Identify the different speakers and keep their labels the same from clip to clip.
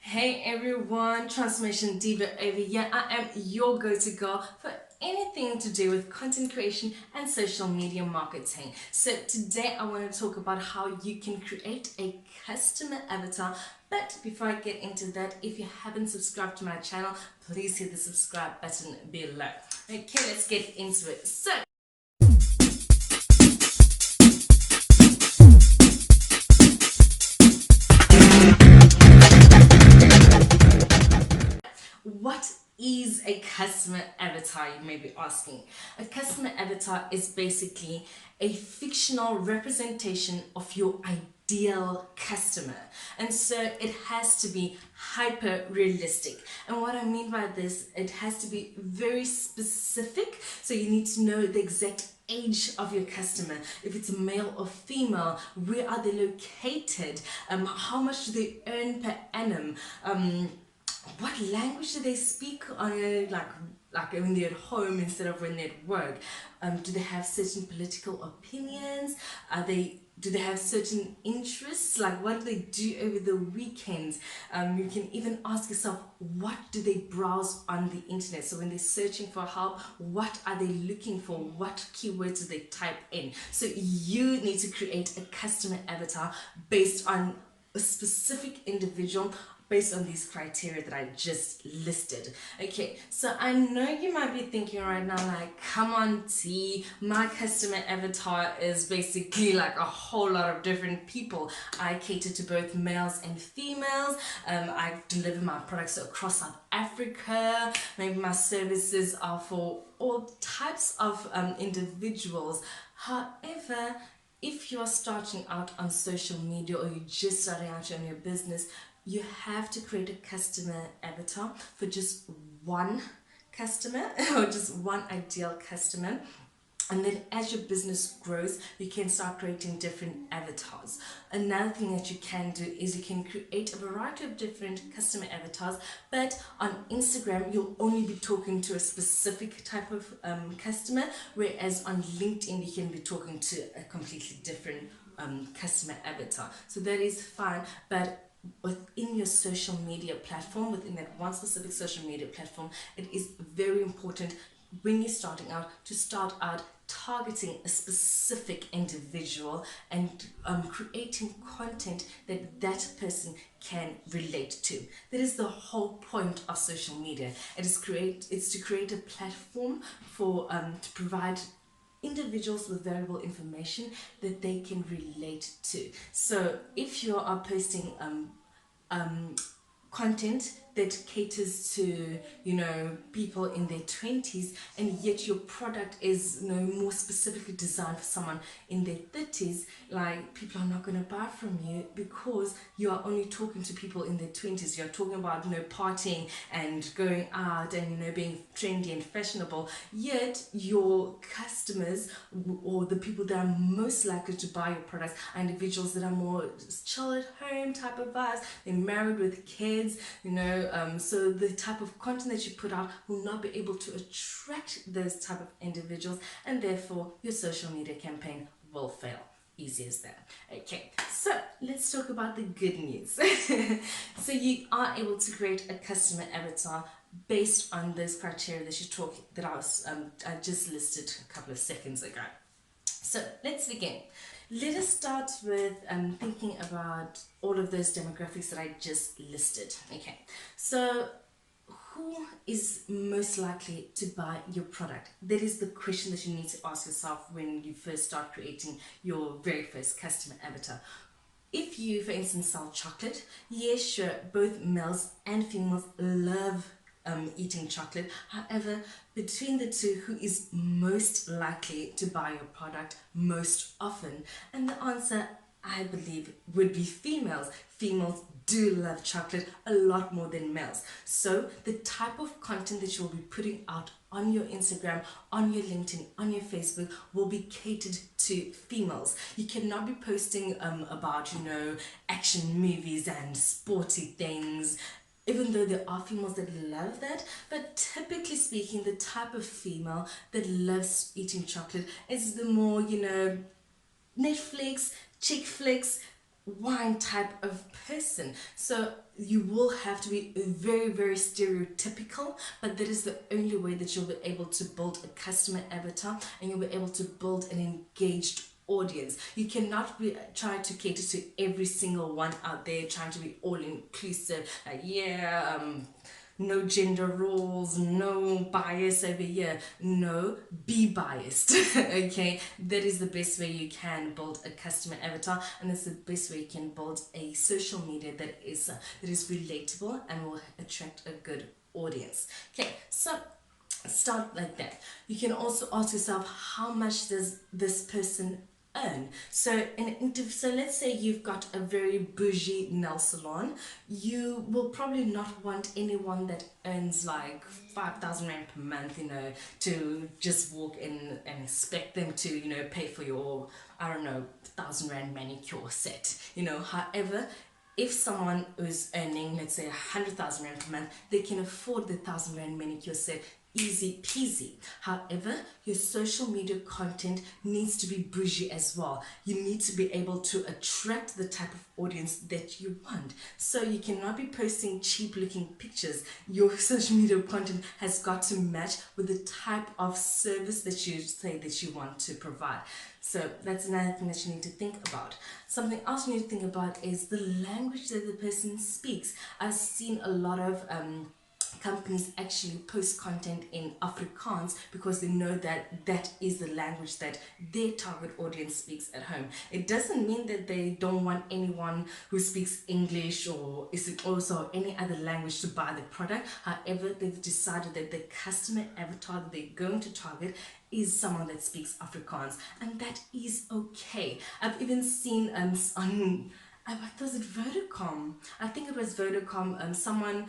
Speaker 1: Hey everyone, Transformation Diva over here. I am your go-to girl for anything to do with content creation and social media marketing. So today I want to talk about how you can create a customer avatar. But before I get into that, if you haven't subscribed to my channel, please hit the subscribe button below. Okay, let's get into it. So what is a customer avatar, you may be asking? A customer avatar is basically a fictional representation of your ideal customer. And so it has to be hyper realistic. And what I mean by this, it has to be very specific. So you need to know the exact age of your customer, if it's a male or female, where are they located, how much do they earn per annum, what language do they speak on like when they're at home instead of when they're at work? Do they have certain political opinions? Do they have certain interests? Like what do they do over the weekends? You can even ask yourself, what do they browse on the internet? So when they're searching for help, what are they looking for? What keywords do they type in? So you need to create a customer avatar based on a specific individual based on these criteria that I just listed. Okay, so I know you might be thinking right now, like, come on, T, my customer avatar is basically like a whole lot of different people. I cater to both males and females. I deliver my products across South Africa. Maybe my services are for all types of individuals. However, if you're starting out on social media or you're just starting out on your business, you have to create a customer avatar for just one customer or just one ideal customer. And then as your business grows, you can start creating different avatars. Another thing that you can do is you can create a variety of different customer avatars, but on Instagram, you'll only be talking to a specific type of customer, whereas on LinkedIn, you can be talking to a completely different customer avatar. So that is fine, but within your social media platform, within that one specific social media platform, it is very important when you're starting out to start out targeting a specific individual and creating content that that person can relate to. That is the whole point of social media. It's to create a platform for to provide individuals with valuable information that they can relate to. So if you are posting um, content that caters to people in their 20s, and yet your product is more specifically designed for someone in their 30s, like people are not going to buy from you because you are only talking to people in their 20s. You're talking about partying and going out and being trendy and fashionable, yet your customers or the people that are most likely to buy your products are individuals that are more chill at home type of vibes. They're married with kids, so the type of content that you put out will not be able to attract those type of individuals, and therefore your social media campaign will fail. Easy as that. Okay, so let's talk about the good news. So you are able to create a customer avatar based on those criteria that I just listed a couple of seconds ago. So let's begin. Let us start with thinking about all of those demographics that I just listed. Okay, so who is most likely to buy your product? That is the question that you need to ask yourself when you first start creating your very first customer avatar. If you, for instance, sell chocolate, yes, sure, both males and females love eating chocolate. However, between the two, who is most likely to buy your product most often? And the answer, I believe, would be females. Females do love chocolate a lot more than males. So the type of content that you'll be putting out on your Instagram, on your LinkedIn, on your Facebook will be catered to females. You cannot be posting about action movies and sporty things, even though there are females that love that. But typically speaking, the type of female that loves eating chocolate is the more Netflix, chick flicks, one type of person. So you will have to be very, very stereotypical, but that is the only way that you'll be able to build a customer avatar and you'll be able to build an engaged audience. You cannot be trying to cater to every single one out there, trying to be all inclusive, like no gender roles, no bias over here. No, be biased. Okay, that is the best way you can build a customer avatar, and that's the best way you can build a social media that is relatable and will attract a good audience. Okay, so start like that. You can also ask yourself, how much does this person earn? So so let's say you've got a very bougie nail salon. You will probably not want anyone that earns like 5,000 rand per month, to just walk in and expect them to, pay for your, I don't know, 1,000 rand manicure set. However, if someone is earning, let's say, 100,000 rand per month, they can afford the 1,000 rand manicure set, easy peasy. However, your social media content needs to be bougie as well. You need to be able to attract the type of audience that you want. So you cannot be posting cheap looking pictures. Your social media content has got to match with the type of service that you say that you want to provide. So that's another thing that you need to think about. Something else you need to think about is the language that the person speaks. I've seen a lot of companies actually post content in Afrikaans because they know that that is the language that their target audience speaks at home. It doesn't mean that they don't want anyone who speaks English or is it also any other language to buy the product. However, they've decided that the customer avatar that they're going to target is someone that speaks Afrikaans, and that is okay. I've even seen on was it Vodacom? I think it was Vodacom. Someone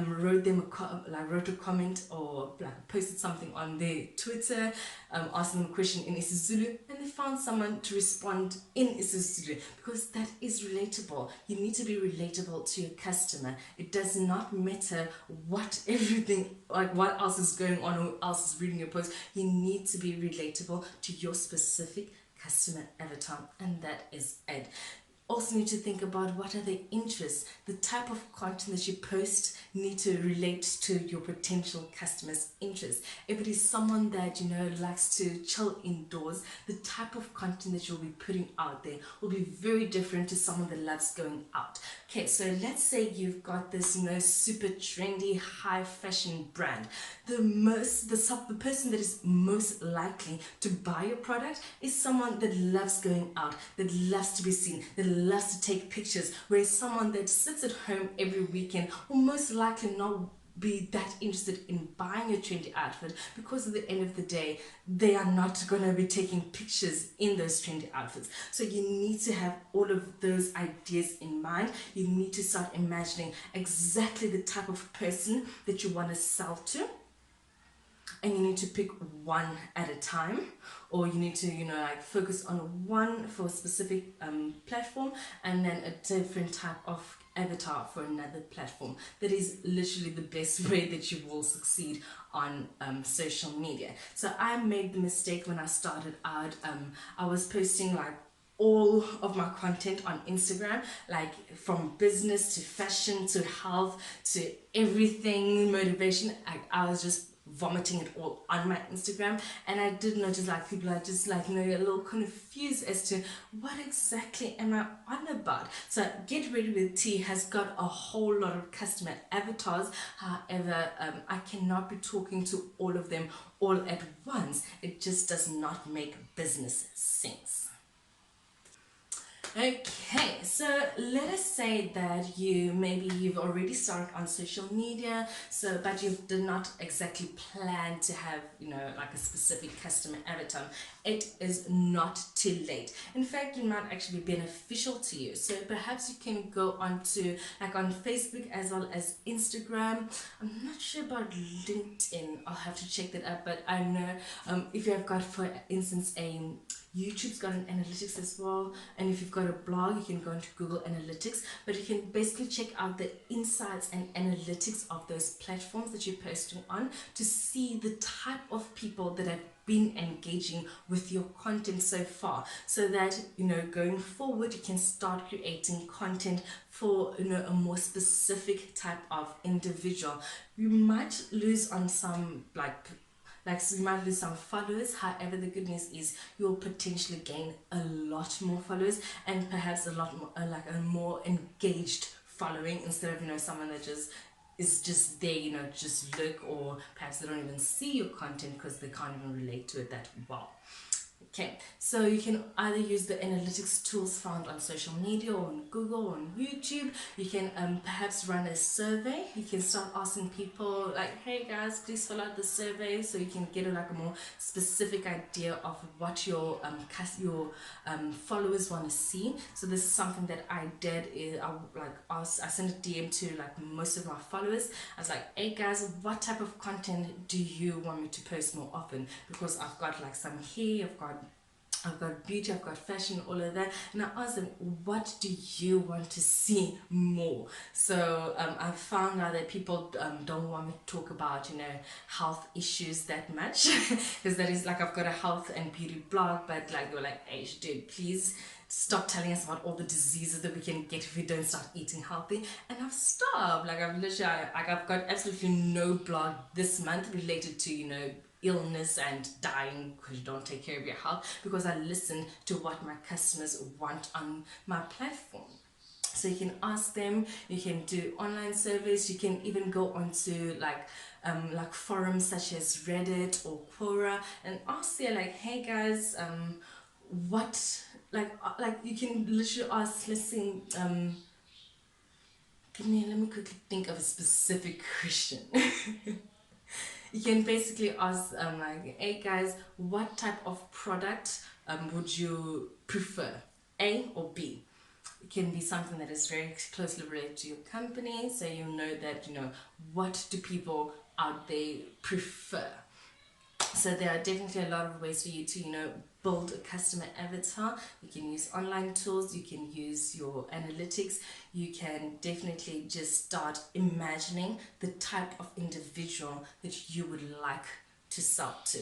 Speaker 1: wrote a comment or like posted something on their Twitter, asking them a question in isiZulu, and they found someone to respond in isiZulu because that is relatable. You need to be relatable to your customer. It does not matter what else is going on or who else is reading your post. You need to be relatable to your specific customer avatar, and that is it. Also need to think about what are their interests. The type of content that you post need to relate to your potential customers' interests. If it is someone that likes to chill indoors, the type of content that you'll be putting out there will be very different to someone that loves going out. Okay, so let's say you've got this super trendy high fashion brand. The person that is most likely to buy your product is someone that loves going out, that loves to be seen, that loves to take pictures, whereas someone that sits at home every weekend will most likely not be that interested in buying a trendy outfit, because at the end of the day they are not going to be taking pictures in those trendy outfits. So you need to have all of those ideas in mind. You need to start imagining exactly the type of person that you want to sell to, and you need to pick one at a time, or you need to focus on one for a specific platform and then a different type of avatar for another platform. That is literally the best way that you will succeed on social media. So I made the mistake when I started out. I was posting all of my content on Instagram, like from business to fashion to health to everything, motivation. I was just vomiting it all on my Instagram, and I did notice people are just a little confused as to what exactly am I on about. So Get Ready with T has got a whole lot of customer avatars. However, I cannot be talking to all of them all at once. It just does not make business sense. Okay, so let us say that you've already started on social media, but you did not exactly plan to have a specific customer avatar. It is not too late. In fact, it might actually be beneficial to you. So perhaps you can go on to on Facebook as well as Instagram. I'm not sure about LinkedIn. I'll have to check that up, but I know if you have got, for instance, a YouTube's got an analytics as well, and if you've got a blog, you can go into Google Analytics, but you can basically check out the insights and analytics of those platforms that you're posting on to see the type of people that have been engaging with your content so far, so that going forward you can start creating content for a more specific type of individual. You might lose on some so you might lose some followers. However, the good news is you'll potentially gain a lot more followers, and perhaps a lot more a more engaged following, instead of someone that just is just there, just look, or perhaps they don't even see your content because they can't even relate to it that well. Okay, so you can either use the analytics tools found on social media or on Google or on YouTube. You can perhaps run a survey. You can start asking people like, hey guys, please fill out the survey, so you can get a more specific idea of what your followers want to see. So this is something that I did. I sent a DM to most of my followers. I was like, hey guys, what type of content do you want me to post more often? Because I've got some hair, I've got beauty, I've got fashion, all of that. And I asked them, what do you want to see more? So I found out that people don't want me to talk about, health issues that much. Because that is I've got a health and beauty blog, but they were like, hey, dude, please stop telling us about all the diseases that we can get if we don't start eating healthy. And I've stopped. I've got absolutely no blog this month related to, illness and dying because you don't take care of your health, because I listen to what my customers want on my platform. So you can ask them, you can do online surveys, you can even go onto forums such as Reddit or Quora and ask there hey guys, what you can literally ask, listen, let me quickly think of a specific question. You can basically ask hey guys, what type of product would you prefer, A or B? It can be something that is very closely related to your company, so you know that what do people out there prefer. So there are definitely a lot of ways for you to build a customer avatar. You can use online tools, you can use your analytics, you can definitely just start imagining the type of individual that you would like to sell to.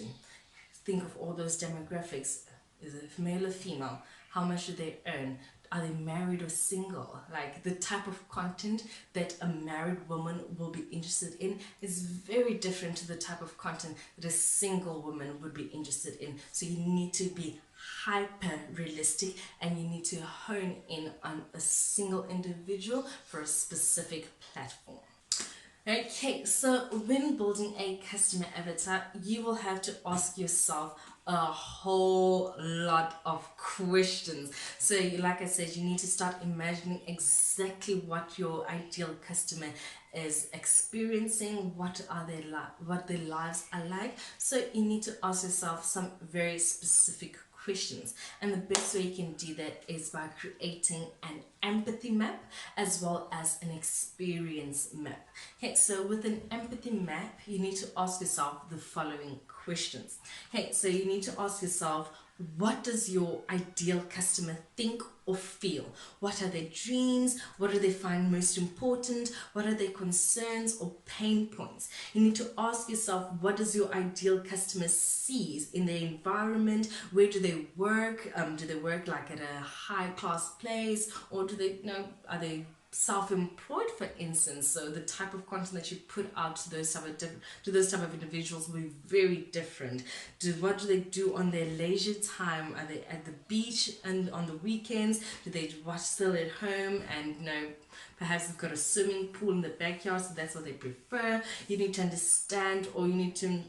Speaker 1: Think of all those demographics. Is it male or female? How much do they earn? Are they married or single? The type of content that a married woman will be interested in is very different to the type of content that a single woman would be interested in. So you need to be hyper realistic, and you need to hone in on a single individual for a specific platform. Okay, so when building a customer avatar, you will have to ask yourself a whole lot of questions. So like I said, you need to start imagining exactly what your ideal customer is experiencing, what their lives are like. So you need to ask yourself some very specific questions, and the best way you can do that is by creating an empathy map as well as an experience map. Okay, so with an empathy map, you need to ask yourself the following questions. Okay, so you need to ask yourself, what does your ideal customer think or feel? What are their dreams? What do they find most important? What are their concerns or pain points? You need to ask yourself, what does your ideal customer see in their environment? Where do they work? Do they work at a high class place, or do they are they self-employed, for instance? So the type of content that you put out to those type of individuals will be very different. What do they do on their leisure time? Are they at the beach and on the weekends? Do they watch still at home, and perhaps they've got a swimming pool in the backyard, so that's what they prefer? You need to understand, or you need to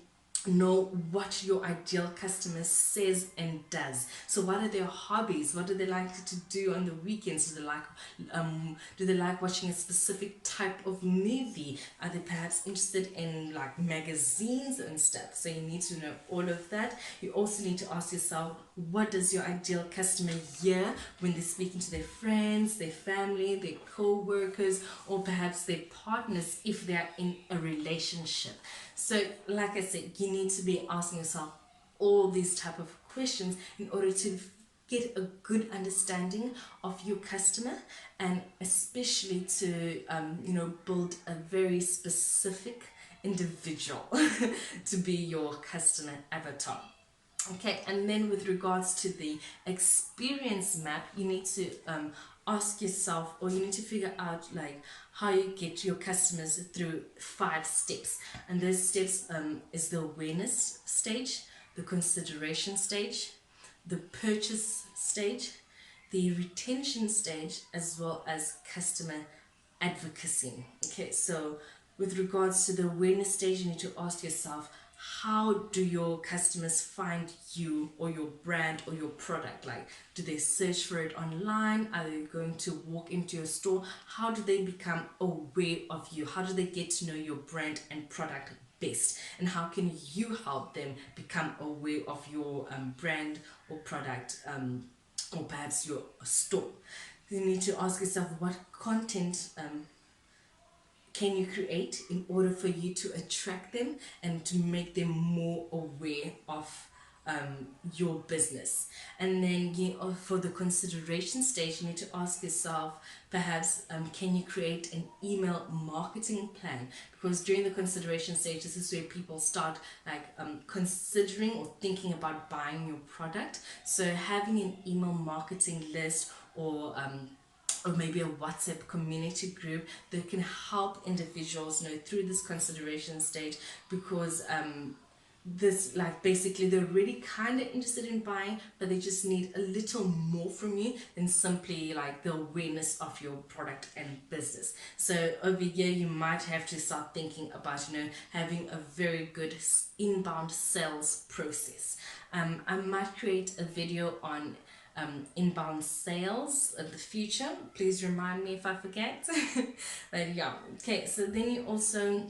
Speaker 1: know what your ideal customer says and does. So what are their hobbies? What do they like to do on the weekends? Do they like watching a specific type of movie? Are they perhaps interested in magazines and stuff? So you need to know all of that. You also need to ask yourself, what does your ideal customer hear when they're speaking to their friends, their family, their co-workers, or perhaps their partners if they're in a relationship? So like I said, you need to be asking yourself all these type of questions in order to get a good understanding of your customer, and especially to build a very specific individual to be your customer avatar. Okay, and then with regards to the experience map, you need to ask yourself, or you need to figure out like how you get your customers through 5 steps. And those steps is the awareness stage, the consideration stage, the purchase stage, the retention stage, as well as customer advocacy. Okay, so with regards to the awareness stage, you need to ask yourself, how do your customers find you or your brand or your product? Like, do they search for it online? Are they going to walk into your store? How do they become aware of you? How do they get to know your brand and product best? And how can you help them become aware of your brand or product, or perhaps your store? You need to ask yourself, what content can you create in order for you to attract them and to make them more aware of your business? And then for the consideration stage, you need to ask yourself, perhaps, can you create an email marketing plan? Because during the consideration stage, this is where people start like considering or thinking about buying your product. So having an email marketing list, or maybe a WhatsApp community group that can help individuals through this consideration stage, because this, like, basically they're already kind of interested in buying, but they just need a little more from you than simply like the awareness of your product and business. So over here you might have to start thinking about having a very good inbound sales process. I might create a video on inbound sales in the future. Please remind me if I forget. But yeah, okay, so then you also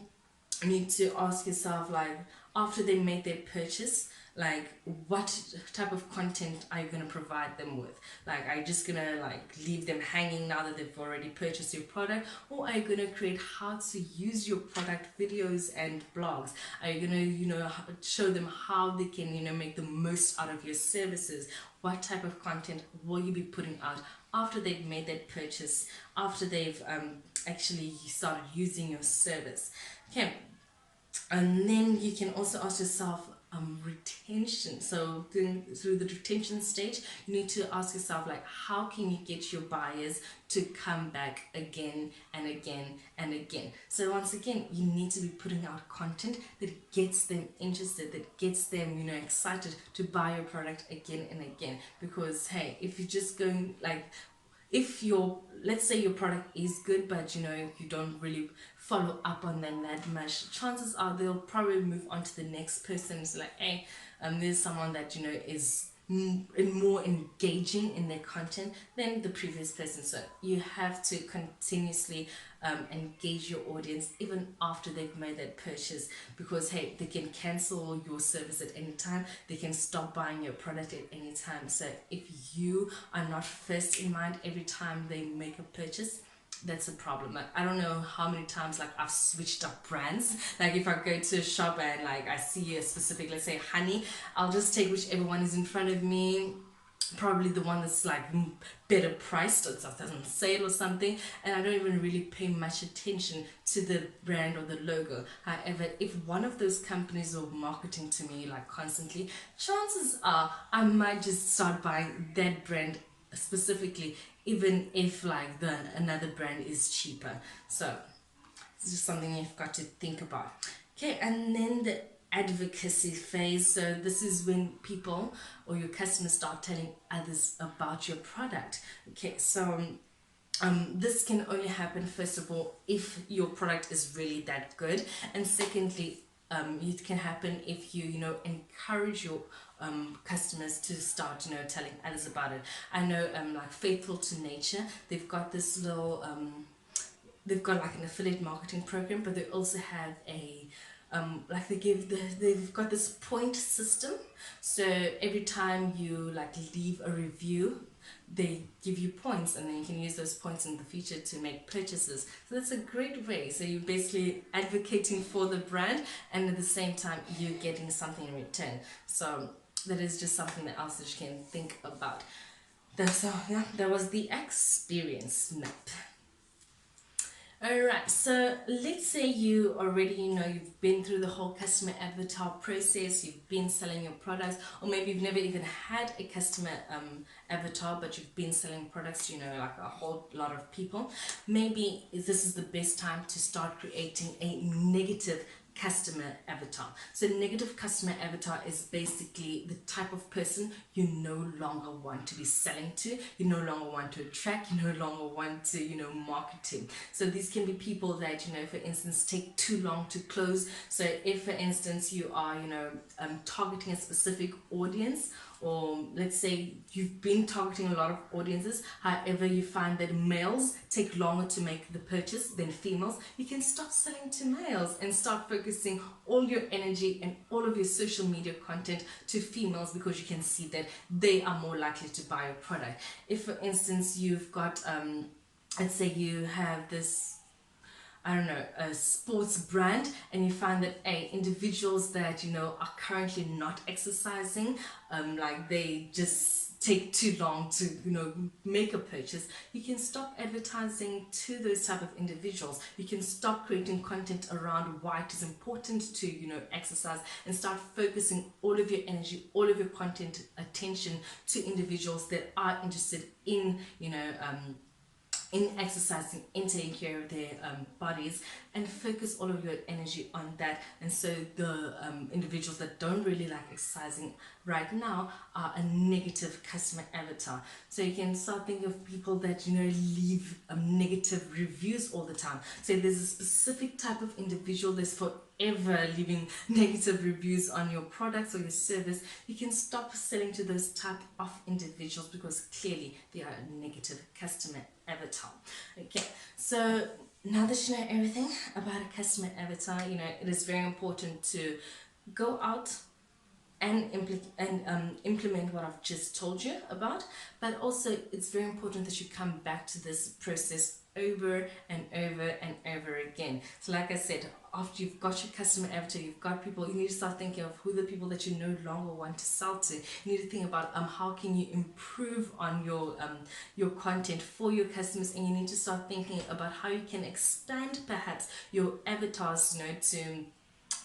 Speaker 1: need to ask yourself, like, after they made their purchase, like, what type of content are you going to provide them with? Like, are you just going to like leave them hanging now that they've already purchased your product, or are you going to create how to use your product videos and blogs? Are you going to show them how they can make the most out of your services? What type of content will you be putting out after they've made that purchase, after they've actually started using your service? Okay, and then you can also ask yourself retention. So through the retention stage, you need to ask yourself, like, how can you get your buyers to come back again and again and again? So once again, you need to be putting out content that gets them interested, that gets them excited to buy your product again and again. Because hey, if you're just going like, if let's say your product is good, but you don't really follow up on them that much, chances are they'll probably move on to the next person. It's like, hey, there's someone that is more engaging in their content than the previous person. So you have to continuously engage your audience even after they've made that purchase, because hey, they can cancel your service at any time, they can stop buying your product at any time. So if you are not first in mind every time they make a purchase, that's a problem. Like, I don't know how many times like I've switched up brands. Like, if I go to a shop and like I see a specific, let's say honey, I'll just take whichever one is in front of me, probably the one that's like better priced, or it doesn't sale or something, and I don't even really pay much attention to the brand or the logo. However, if one of those companies are marketing to me like constantly, chances are I might just start buying that brand specifically, even if like another brand is cheaper. So it's just something you've got to think about. Okay, and then the advocacy phase. So this is when people or your customers start telling others about your product. Okay, so this can only happen, first of all, if your product is really that good, and secondly, it can happen if you encourage your customers to start telling others about it. I know like Faithful to Nature, they've got this little they've got like an affiliate marketing program, but they also have a like they've got this point system. So every time you like leave a review, they give you points, and then you can use those points in the future to make purchases. So that's a great way. So you're basically advocating for the brand, and at the same time you're getting something in return. So that is just something that else that you can think about. So yeah, that was the experience map. Alright, so let's say you already, you've been through the whole customer avatar process, you've been selling your products, or maybe you've never even had a customer avatar, but you've been selling products to, like a whole lot of people. Maybe this is the best time to start creating a negative customer avatar. So negative customer avatar is basically the type of person you no longer want to be selling to, you no longer want to attract, you no longer want to, market to. So these can be people that, for instance, take too long to close. So if, for instance, you are, targeting a specific audience, or let's say you've been targeting a lot of audiences, however you find that males take longer to make the purchase than females, you can stop selling to males and start focusing all your energy and all of your social media content to females, because you can see that they are more likely to buy your product. If, for instance, you've got let's say you have this, I don't know, a sports brand, and you find that individuals that are currently not exercising, like they just take too long to make a purchase, you can stop advertising to those type of individuals. You can stop creating content around why it is important to exercise, and start focusing all of your energy, all of your content attention to individuals that are interested in in exercising, in taking care of their bodies, and focus all of your energy on that. And so the individuals that don't really like exercising right now are a negative customer avatar. So you can start thinking of people that leave negative reviews all the time. So there's a specific type of individual that's forever leaving negative reviews on your products or your service. You can stop selling to those type of individuals, because clearly they are a negative customer avatar. Okay, so now that you know everything about a customer avatar, it is very important to go out and implement what I've just told you about. But also it's very important that you come back to this process over and over and over again. So like I said, after you've got your customer avatar, you've got people, you need to start thinking of who the people that you no longer want to sell to. You need to think about how can you improve on your content for your customers, and you need to start thinking about how you can expand perhaps your avatars, to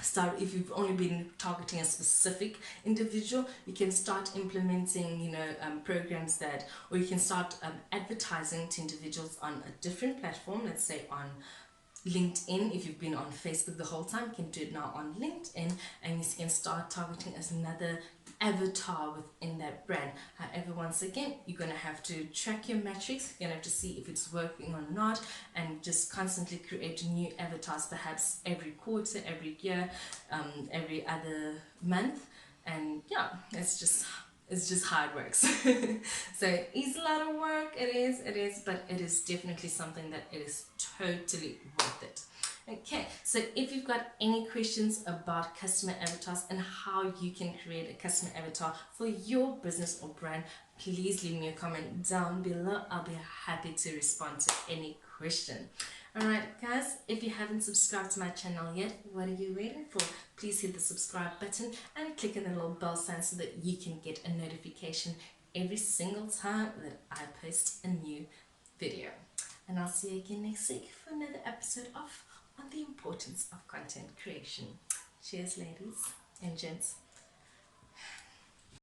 Speaker 1: start. If you've only been targeting a specific individual, you can start implementing programs that, or you can start advertising to individuals on a different platform. Let's say on LinkedIn. If you've been on Facebook the whole time, you can do it now on LinkedIn, and you can start targeting as another avatar within that brand. However, once again, you're going to have to track your metrics. You're going to have to see if it's working or not, and just constantly create new avatars, perhaps every quarter, every year, every other month. And yeah, it's just how it works. So it's a lot of work. It is, but it is definitely something that it is totally worth it. Okay, so if you've got any questions about customer avatars and how you can create a customer avatar for your business or brand, please leave me a comment down below. I'll be happy to respond to any question. Alright guys, if you haven't subscribed to my channel yet, what are you waiting for? Please hit the subscribe button and click on the little bell sign so that you can get a notification every single time that I post a new video. And I'll see you again next week for another episode of On the Importance of Content Creation. Cheers ladies and gents.